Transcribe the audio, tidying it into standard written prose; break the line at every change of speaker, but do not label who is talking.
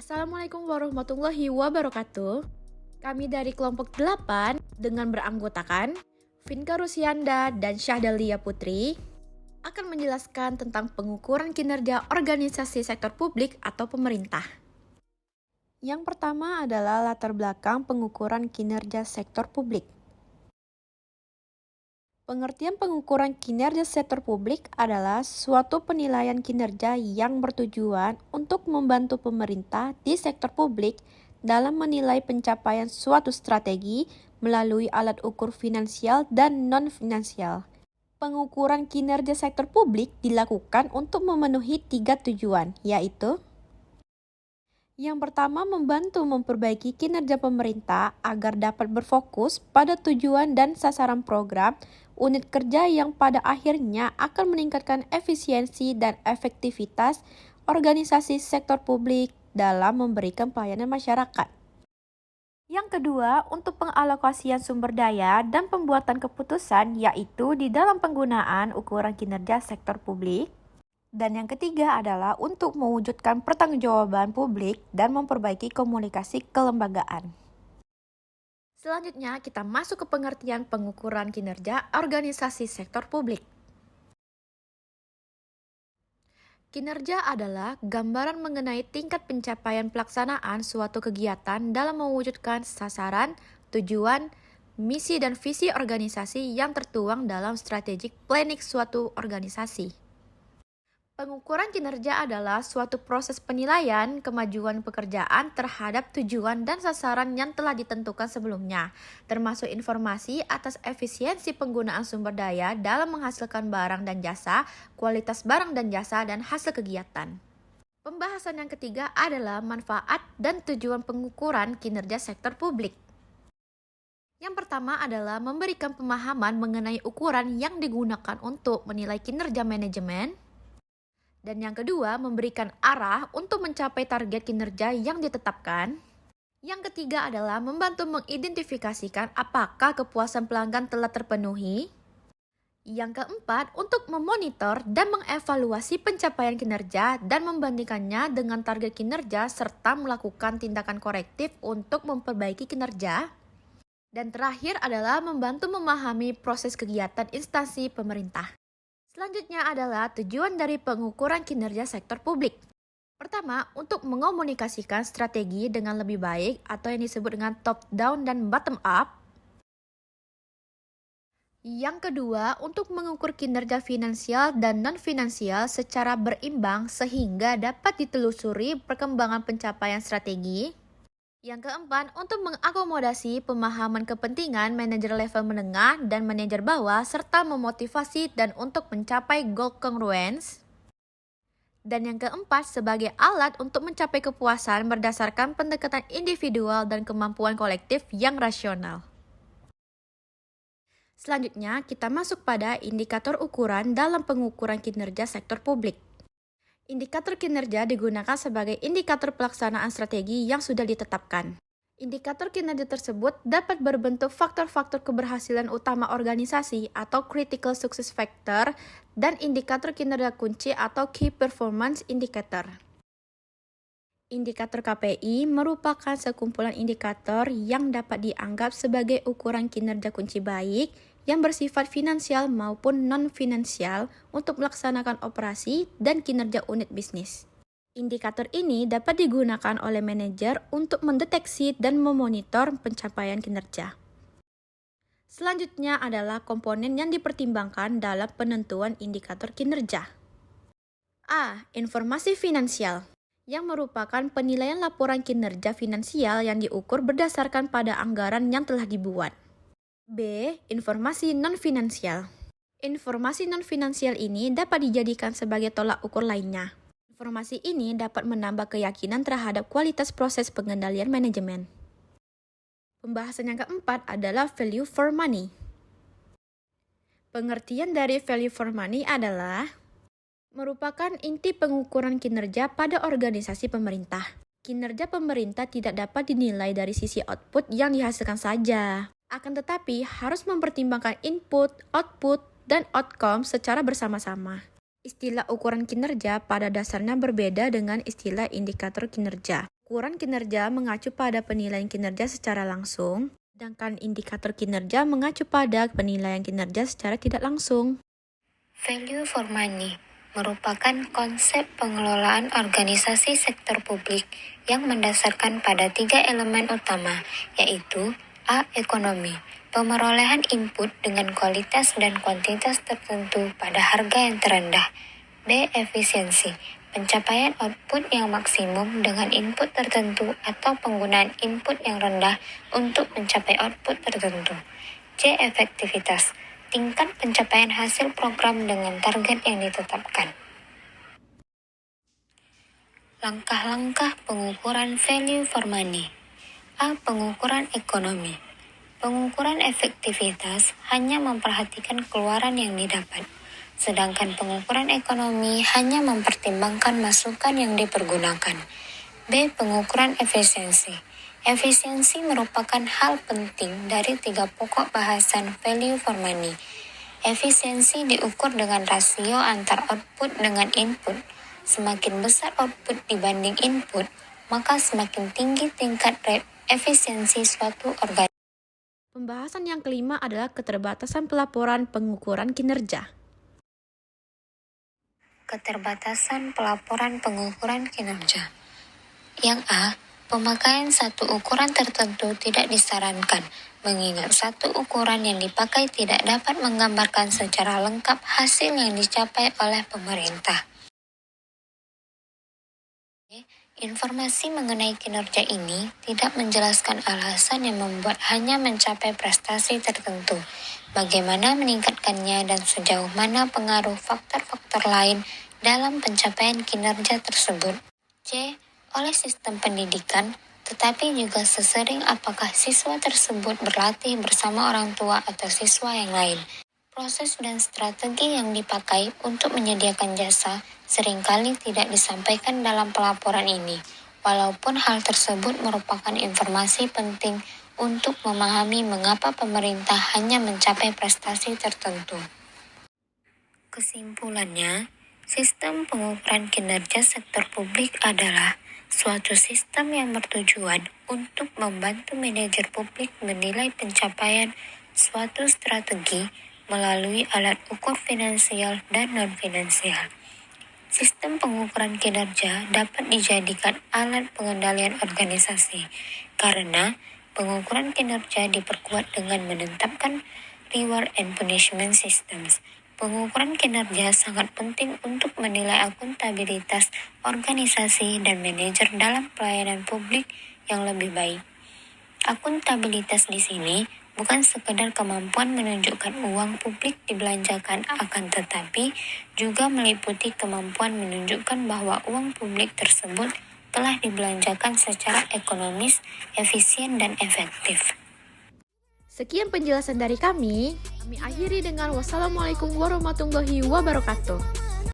Assalamualaikum warahmatullahi wabarakatuh. Kami dari kelompok 8 dengan beranggotakan Vinka Rusianda dan Syahdalia Putri akan menjelaskan tentang pengukuran kinerja organisasi sektor publik atau pemerintah. Yang pertama adalah latar belakang pengukuran kinerja sektor publik. Pengertian pengukuran kinerja sektor publik adalah suatu penilaian kinerja yang bertujuan untuk membantu pemerintah di sektor publik dalam menilai pencapaian suatu strategi melalui alat ukur finansial dan non-finansial. Pengukuran kinerja sektor publik dilakukan untuk memenuhi 3 tujuan, yaitu yang pertama, membantu memperbaiki kinerja pemerintah agar dapat berfokus pada tujuan dan sasaran program unit kerja yang pada akhirnya akan meningkatkan efisiensi dan efektivitas organisasi sektor publik dalam memberikan pelayanan masyarakat. Yang kedua, untuk pengalokasian sumber daya dan pembuatan keputusan, yaitu di dalam penggunaan ukuran kinerja sektor publik. Dan yang ketiga adalah untuk mewujudkan pertanggungjawaban publik dan memperbaiki komunikasi kelembagaan. Selanjutnya, kita masuk ke pengertian pengukuran kinerja organisasi sektor publik. Kinerja adalah gambaran mengenai tingkat pencapaian pelaksanaan suatu kegiatan dalam mewujudkan sasaran, tujuan, misi dan visi organisasi yang tertuang dalam strategic planning suatu organisasi. Pengukuran kinerja adalah suatu proses penilaian kemajuan pekerjaan terhadap tujuan dan sasaran yang telah ditentukan sebelumnya, termasuk informasi atas efisiensi penggunaan sumber daya dalam menghasilkan barang dan jasa, kualitas barang dan jasa, dan hasil kegiatan. Pembahasan yang ketiga adalah manfaat dan tujuan pengukuran kinerja sektor publik. Yang pertama adalah memberikan pemahaman mengenai ukuran yang digunakan untuk menilai kinerja manajemen. Dan yang kedua, memberikan arah untuk mencapai target kinerja yang ditetapkan. Yang ketiga adalah membantu mengidentifikasikan apakah kepuasan pelanggan telah terpenuhi. Yang keempat, untuk memonitor dan mengevaluasi pencapaian kinerja dan membandingkannya dengan target kinerja serta melakukan tindakan korektif untuk memperbaiki kinerja. Dan terakhir adalah membantu memahami proses kegiatan instansi pemerintah. Selanjutnya adalah tujuan dari pengukuran kinerja sektor publik. Pertama, untuk mengomunikasikan strategi dengan lebih baik atau yang disebut dengan top down dan bottom up. Yang kedua, untuk mengukur kinerja finansial dan non-finansial secara berimbang sehingga dapat ditelusuri perkembangan pencapaian strategi. Yang keempat, untuk mengakomodasi pemahaman kepentingan manajer level menengah dan manajer bawah serta memotivasi dan untuk mencapai goal congruence. Dan yang keempat, sebagai alat untuk mencapai kepuasan berdasarkan pendekatan individual dan kemampuan kolektif yang rasional. Selanjutnya, kita masuk pada indikator ukuran dalam pengukuran kinerja sektor publik. Indikator kinerja digunakan sebagai indikator pelaksanaan strategi yang sudah ditetapkan. Indikator kinerja tersebut dapat berbentuk faktor-faktor keberhasilan utama organisasi atau critical success factor dan indikator kinerja kunci atau key performance indicator. Indikator KPI merupakan sekumpulan indikator yang dapat dianggap sebagai ukuran kinerja kunci baik yang bersifat finansial maupun non-finansial untuk melaksanakan operasi dan kinerja unit bisnis. Indikator ini dapat digunakan oleh manajer untuk mendeteksi dan memonitor pencapaian kinerja. Selanjutnya adalah komponen yang dipertimbangkan dalam penentuan indikator kinerja. A. Informasi finansial, yang merupakan penilaian laporan kinerja finansial yang diukur berdasarkan pada anggaran yang telah dibuat. B. Informasi non-finansial. Informasi non-finansial ini dapat dijadikan sebagai tolak ukur lainnya. Informasi ini dapat menambah keyakinan terhadap kualitas proses pengendalian manajemen. Pembahasan yang keempat adalah value for money. Pengertian dari value for money adalah merupakan inti pengukuran kinerja pada organisasi pemerintah. Kinerja pemerintah tidak dapat dinilai dari sisi output yang dihasilkan saja. Akan tetapi harus mempertimbangkan input, output, dan outcome secara bersama-sama. Istilah ukuran kinerja pada dasarnya berbeda dengan istilah indikator kinerja. Ukuran kinerja mengacu pada penilaian kinerja secara langsung, sedangkan indikator kinerja mengacu pada penilaian kinerja secara tidak langsung.
Value for money merupakan konsep pengelolaan organisasi sektor publik yang mendasarkan pada 3 elemen utama, yaitu A. Ekonomi, pemerolehan input dengan kualitas dan kuantitas tertentu pada harga yang terendah. B. Efisiensi, pencapaian output yang maksimum dengan input tertentu atau penggunaan input yang rendah untuk mencapai output tertentu. C. Efektivitas, tingkat pencapaian hasil program dengan target yang ditetapkan. Langkah-langkah pengukuran value for money. A. Pengukuran ekonomi. Pengukuran efektivitas hanya memperhatikan keluaran yang didapat, sedangkan pengukuran ekonomi hanya mempertimbangkan masukan yang dipergunakan. B. Pengukuran efisiensi. Efisiensi merupakan hal penting dari 3 pokok bahasan value for money. Efisiensi diukur dengan rasio antar output dengan input. Semakin besar output dibanding input, maka semakin tinggi tingkat efisiensi suatu organisasi.
Pembahasan yang kelima adalah keterbatasan pelaporan pengukuran kinerja.
Keterbatasan pelaporan pengukuran kinerja. Yang A, pemakaian satu ukuran tertentu tidak disarankan, mengingat satu ukuran yang dipakai tidak dapat menggambarkan secara lengkap hasil yang dicapai oleh pemerintah. Informasi mengenai kinerja ini tidak menjelaskan alasan yang membuat hanya mencapai prestasi tertentu, bagaimana meningkatkannya dan sejauh mana pengaruh faktor-faktor lain dalam pencapaian kinerja tersebut. C. Oleh sistem pendidikan, tetapi juga sesering apakah siswa tersebut berlatih bersama orang tua atau siswa yang lain. Proses dan strategi yang dipakai untuk menyediakan jasa seringkali tidak disampaikan dalam pelaporan ini, walaupun hal tersebut merupakan informasi penting untuk memahami mengapa pemerintah hanya mencapai prestasi tertentu. Kesimpulannya, sistem pengukuran kinerja sektor publik adalah suatu sistem yang bertujuan untuk membantu manajer publik menilai pencapaian suatu strategi melalui alat ukur finansial dan non-finansial. Sistem pengukuran kinerja dapat dijadikan alat pengendalian organisasi, karena pengukuran kinerja diperkuat dengan menetapkan reward and punishment systems. Pengukuran kinerja sangat penting untuk menilai akuntabilitas organisasi dan manajer dalam pelayanan publik yang lebih baik. Akuntabilitas di sini bukan sekedar kemampuan menunjukkan uang publik dibelanjakan, akan tetapi juga meliputi kemampuan menunjukkan bahwa uang publik tersebut telah dibelanjakan secara ekonomis, efisien, dan efektif.
Sekian penjelasan dari kami. Kami akhiri dengan wassalamualaikum warahmatullahi wabarakatuh.